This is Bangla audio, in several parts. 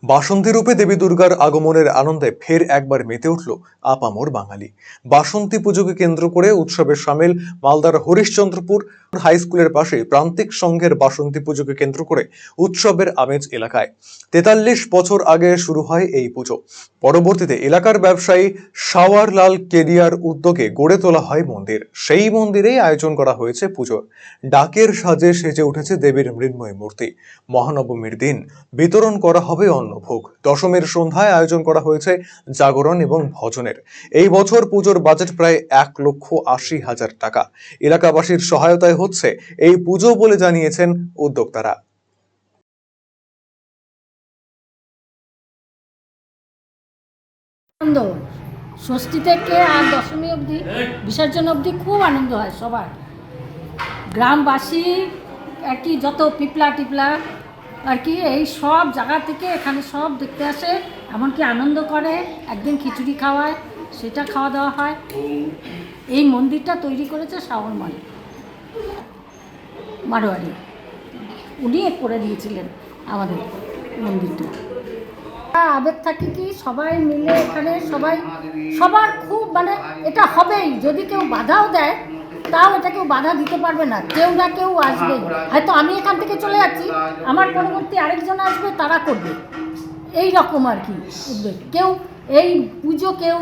বাসন্তী রূপে দেবী দুর্গার আগমনের আনন্দে ফের একবার মেতে উঠল আপামর বাঙালি। বাসন্তী পুজোকে কেন্দ্র করে উৎসবে সামিল মালদার হরিশ্চন্দ্রপুর হাই স্কুলের পাশে প্রান্তিক সংঘের বাসন্তী পুজোকে কেন্দ্র করে উৎসবের আমেজ এলাকায়। ৪৩ বছর আগে শুরু হয় এই পুজো। পরবর্তীতে এলাকার ব্যবসায়ী শাওয়ার লাল কেডিয়ার উদ্যোগে গড়ে তোলা হয় মন্দির। সেই মন্দিরেই আয়োজন করা হয়েছে পুজোর। ডাকের সাজে সেজে উঠেছে দেবীর মৃন্ময় মূর্তি। মহানবমীর দিন বিতরণ করা হবে অন্নভোগ। দশমীর সন্ধ্যায় আয়োজন করা হয়েছে জাগরণ এবং ভজনের। এই বছর পুজোর বাজেট প্রায় ১,৮০,০০০ টাকা। এলাকাবাসীর সহায়তায় হচ্ছে এই পুজো বলে জানিয়েছেন উদ্যোক্তারা। আনন্দ ষষ্ঠী থেকে আর দশমী অবধি বিসর্জন অবধি খুব আনন্দ হয় সবার। গ্রামবাসী আর কি যত পিপলা টিপলা আর কি এই সব জায়গা থেকে এখানে সব দেখতে আসে, এমনকি আনন্দ করে। একদিন খিচুড়ি খাওয়ায়, সেটা খাওয়া দাওয়া হয়। এই মন্দিরটা তৈরি করেছে শাওন মারোয়ারি, উনি করে দিয়েছিলেন আমাদের মন্দিরটা। আবেগ থাকে কি সবাই মিলে এখানে সবার খুব এটা হবেই। যদি কেউ বাধাও দেয় তাও এটা কেউ বাধা দিতে পারবে না, কেউ না কেউ আসবে। হয়তো আমি এখান থেকে চলে যাচ্ছি, আমার পরবর্তী আরেকজন আসবে, তারা করবে। এই রকম আর কি উদ্বেগ। কেউ এই পুজো কেউ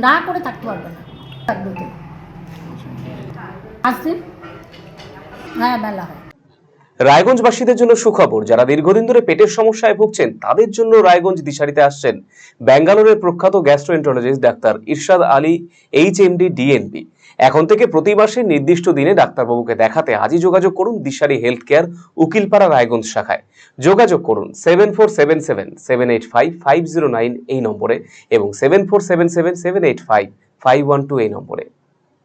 না করে থাকতে পারবে না। থাকবে তো 5 দিন হ্যাঁ মেলা হয়। রায়গঞ্জবাসীদের জন্য সুখবর, যারা দীর্ঘদিন ধরে পেটের সমস্যায় ভুগছেন তাদের জন্য রায়গঞ্জ দিশারিতে আসছেন ব্যাঙ্গালোরের প্রখ্যাত গ্যাস্ট্রোএন্টারোলজিস্ট ডাক্তার ইরশাদ আলী এইচএমডি ডিএনবি। এখন থেকে প্রতি মাসে নির্দিষ্ট দিনে ডাক্তারবাবুকে দেখাতে আজই যোগাযোগ করুন দিশারি হেলথ কেয়ার উকিলপাড়া রায়গঞ্জ শাখায়। যোগাযোগ করুন 7477785509 এই নম্বরে এবং 7477785512 এই নম্বরে।